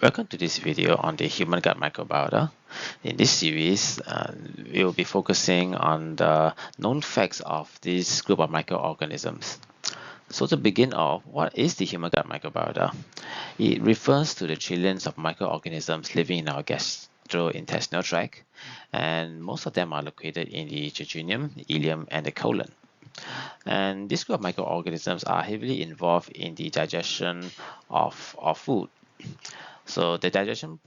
Welcome to this video on the human gut microbiota. In this series, we will be focusing on the known facts of this group of microorganisms. So to begin off, what is the human gut microbiota? It refers to the trillions of microorganisms living in our gastrointestinal tract, and most of them are located in the jejunum, ileum, and the colon. And this group of microorganisms are heavily involved in the digestion of food. So the digestion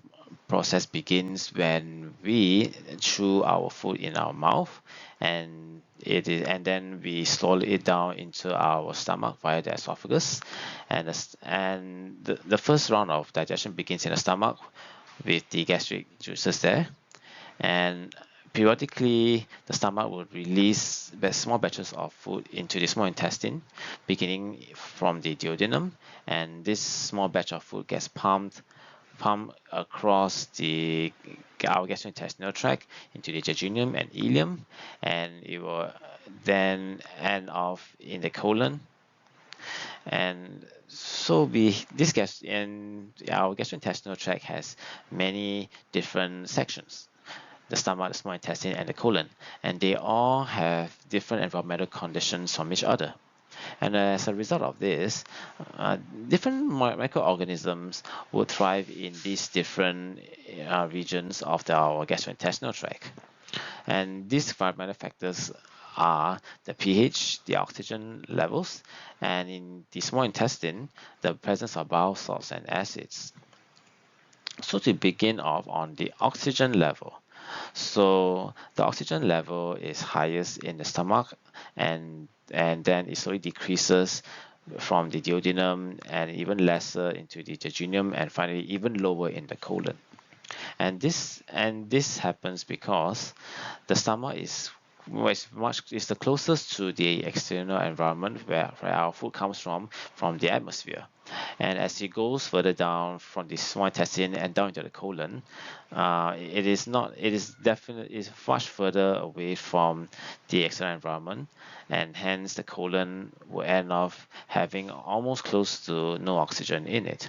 process begins when we chew our food in our mouth, and then we swallow it down into our stomach via the esophagus, and the first round of digestion begins in the stomach with the gastric juices there, and periodically the stomach will release small batches of food into the small intestine, beginning from the duodenum, and this small batch of food gets pumped across our gastrointestinal tract into the jejunum and ileum, and it will then end off in the colon. And so our gastrointestinal tract has many different sections: the stomach, the small intestine, and the colon, and they all have different environmental conditions from each other. And as a result of this, different microorganisms will thrive in these different regions of our gastrointestinal tract. And these environmental factors are the pH, the oxygen levels, and in the small intestine, the presence of bile salts and acids. So to begin off on the oxygen level, so the oxygen level is highest in the stomach, and then it slowly decreases from the duodenum and even lesser into the jejunum, and finally even lower in the colon. And this happens because the stomach is the closest to the external environment where our food comes from the atmosphere. And as it goes further down from the small intestine and down into the colon, it is much further away from the external environment, and hence the colon will end up having almost close to no oxygen in it.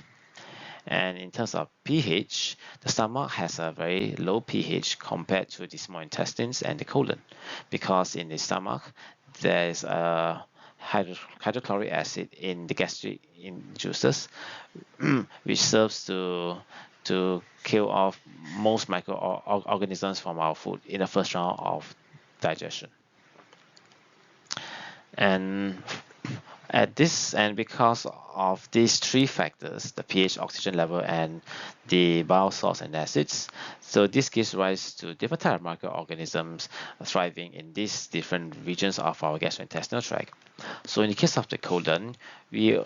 And in terms of pH, the stomach has a very low pH compared to the small intestines and the colon, because in the stomach there is a hydrochloric acid in the gastric juices, which serves to kill off most microorganisms from our food in the first round of digestion. And because of these three factors, the pH, oxygen level, and the bile salts and acids, so this gives rise to different types of microorganisms thriving in these different regions of our gastrointestinal tract. So in the case of the colon, the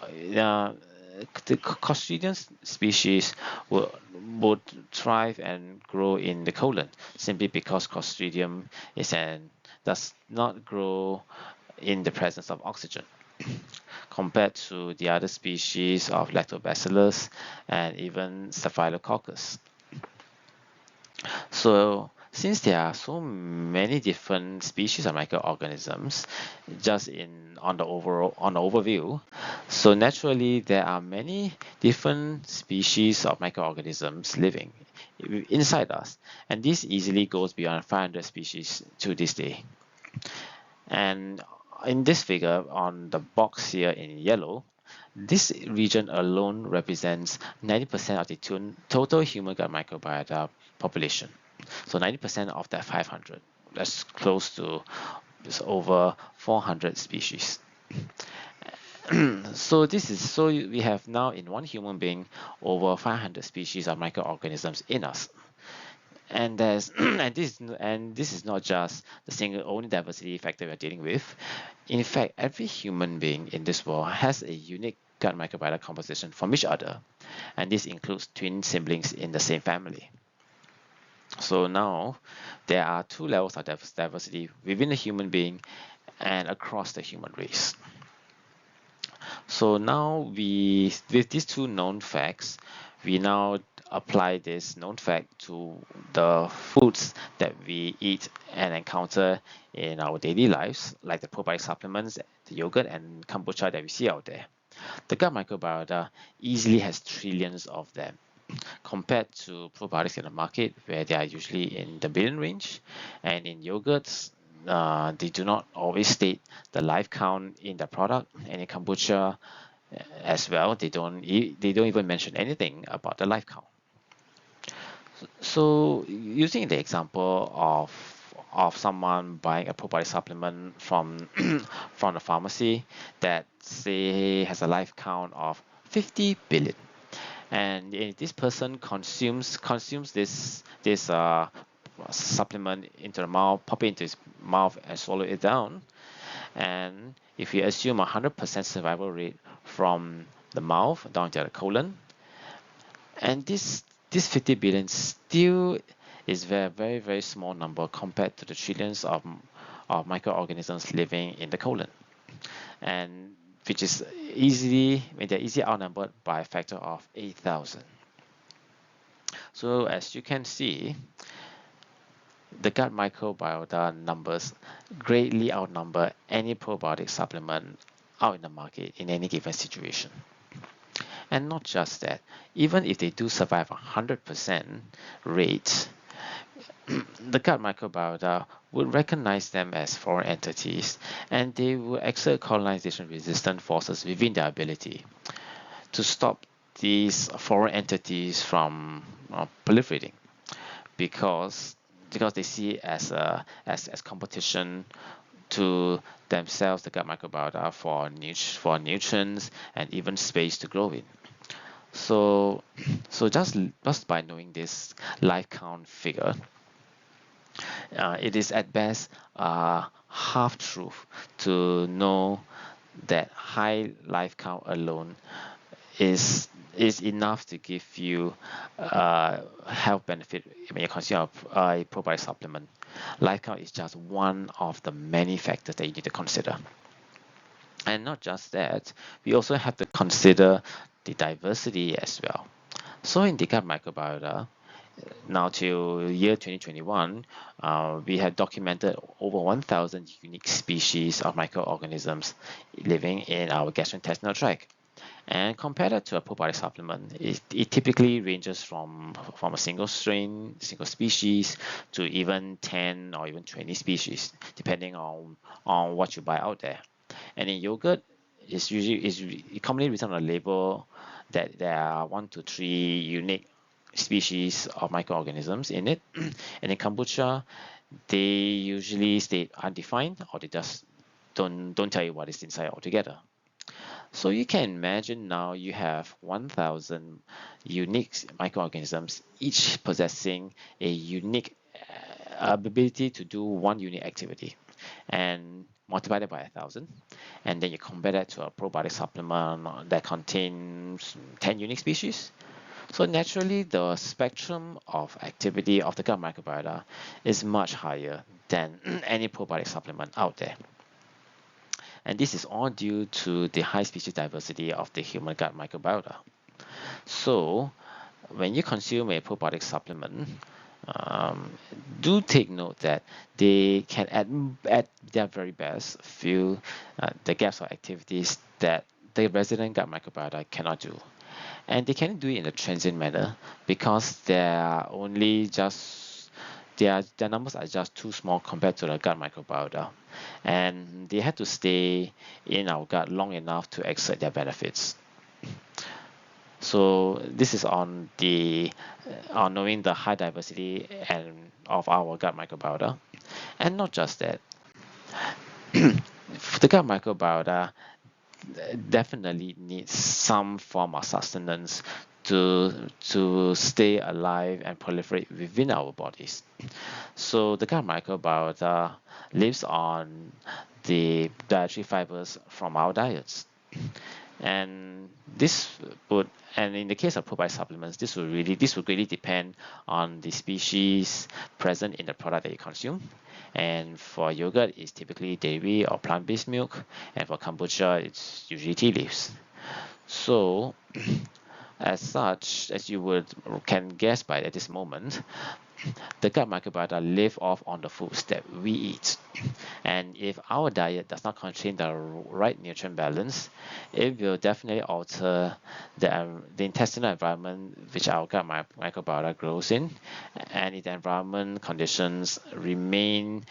Clostridium species would thrive and grow in the colon, simply because Clostridium does not grow in the presence of oxygen, compared to the other species of Lactobacillus and even Staphylococcus. So since there are so many different species of microorganisms, just on the overview, so naturally there are many different species of microorganisms living inside us, and this easily goes beyond 500 species to this day. And in this figure on the box here in yellow, this region alone represents 90% of the total human gut microbiota population. So 90% of that 500, that's close to over 400 species. So we have now in one human being over 500 species of microorganisms in us. And this is not just the only diversity factor we're dealing with. In fact, every human being in this world has a unique gut microbiota composition from each other, and this includes twin siblings in the same family. So now there are two levels of diversity within the human being and across the human race. So now with these two known facts, we now apply this known fact to the foods that we eat and encounter in our daily lives, like the probiotic supplements, the yogurt, and kombucha that we see out there. The gut microbiota easily has trillions of them. compared to probiotics in the market where they are usually in the billion range. And in yogurts, they do not always state the life count in the product, and in kombucha as well, they don't even mention anything about the life count. So using the example of someone buying a probiotic supplement from from the pharmacy that say has a life count of 50 billion, and if this person consumes this supplement into the mouth, pop it into his mouth and swallow it down, and if you assume 100% survival rate from the mouth down to the colon, and this 50 billion still is very small number compared to the trillions of microorganisms living in the colon, and which is they're easily outnumbered by a factor of 8,000. So as you can see, the gut microbiota numbers greatly outnumber any probiotic supplement out in the market in any given situation. And not just that, even if they do survive 100% rate, the gut microbiota would recognize them as foreign entities, and they will exert colonization resistant forces within their ability to stop these foreign entities from proliferating, because they see it as competition to themselves, the gut microbiota, for nutrients and even space to grow in. So just by knowing this life count figure, it is at best half truth to know that high life count alone is enough to give you health benefit when you consume a probiotic supplement. Life count is just one of the many factors that you need to consider. And not just that, we also have to consider the diversity as well. So in the gut microbiota, now till year 2021, we have documented over 1,000 unique species of microorganisms living in our gastrointestinal tract. And compared to a probiotic supplement, it typically ranges from a single strain, single species, to even 10 or even 20 species, depending on what you buy out there. And in yogurt, it's commonly written on the label that there are 1 to 3 unique species of microorganisms in it. And in kombucha, they usually state undefined, or they just don't tell you what is inside altogether. So you can imagine now you have 1,000 unique microorganisms, each possessing a unique ability to do one unique activity, and multiply that by 1,000, and then you compare that to a probiotic supplement that contains 10 unique species. So naturally, the spectrum of activity of the gut microbiota is much higher than any probiotic supplement out there. And this is all due to the high species diversity of the human gut microbiota. So when you consume a probiotic supplement, do take note that they can at their very best fill the gaps of activities that the resident gut microbiota cannot do. And they can do it in a transient manner because their numbers are just too small compared to the gut microbiota, and they have to stay in our gut long enough to exert their benefits. So this is on knowing the high diversity and of our gut microbiota. And not just that, the gut microbiota definitely needs some form of sustenance to stay alive and proliferate within our bodies. So the gut microbiota lives on the dietary fibers from our diets. And in the case of probiotic supplements, this would really depend on the species present in the product that you consume. And for yogurt, it's typically dairy or plant-based milk, and for kombucha, it's usually tea leaves. So, as such, as you can guess by at this moment, the gut microbiota live off on the foods that we eat. And if our diet does not contain the right nutrient balance, it will definitely alter the intestinal environment which our gut microbiota grows in. And if the environment conditions remain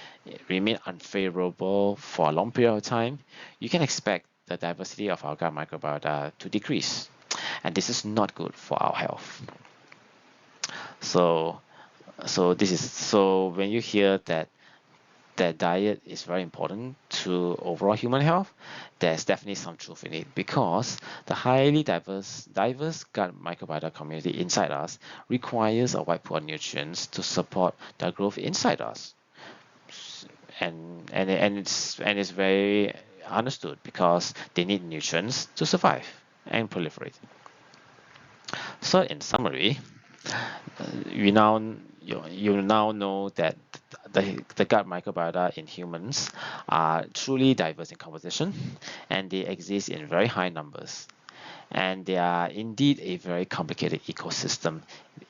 unfavorable for a long period of time, you can expect the diversity of our gut microbiota to decrease. And this is not good for our health. So so when you hear that diet is very important to overall human health, there's definitely some truth in it, because the highly diverse gut microbiota community inside us requires a wide pool of nutrients to support the growth inside us. And it's very understood, because they need nutrients to survive and proliferate. So in summary, you now know that the gut microbiota in humans are truly diverse in composition, and they exist in very high numbers. And they are indeed a very complicated ecosystem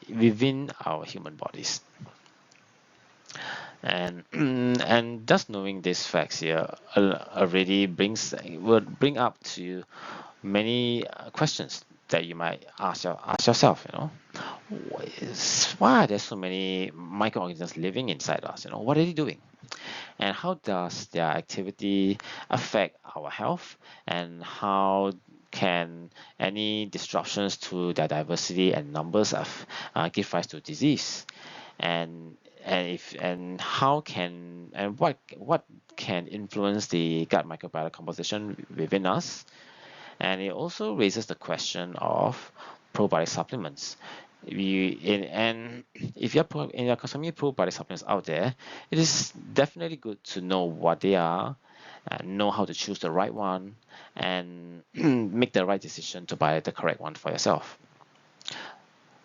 within our human bodies. And and just knowing these facts here already would bring up to many questions that you might ask yourself. Why are there so many microorganisms living inside us? What are they doing? And how does their activity affect our health? And how can any disruptions to their diversity and numbers give rise to disease? And what can influence the gut microbiota composition within us? And it also raises the question of probiotic supplements. And if you're consuming probiotic supplements out there, it is definitely good to know what they are, and know how to choose the right one, and make the right decision to buy the correct one for yourself.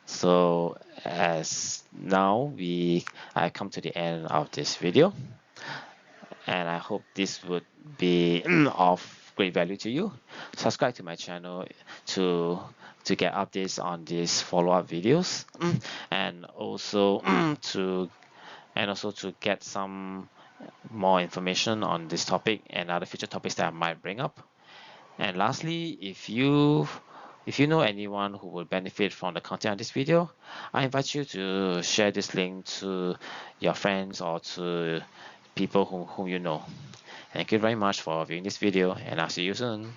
So as now I come to the end of this video, and I hope this would be of great value to you. Subscribe to my channel to get updates on these follow-up videos, and also to get some more information on this topic and other future topics that I might bring up. And lastly, if you know anyone who will benefit from the content of this video, I invite you to share this link to your friends or to people whom you know. Thank you very much for viewing this video, and I'll see you soon.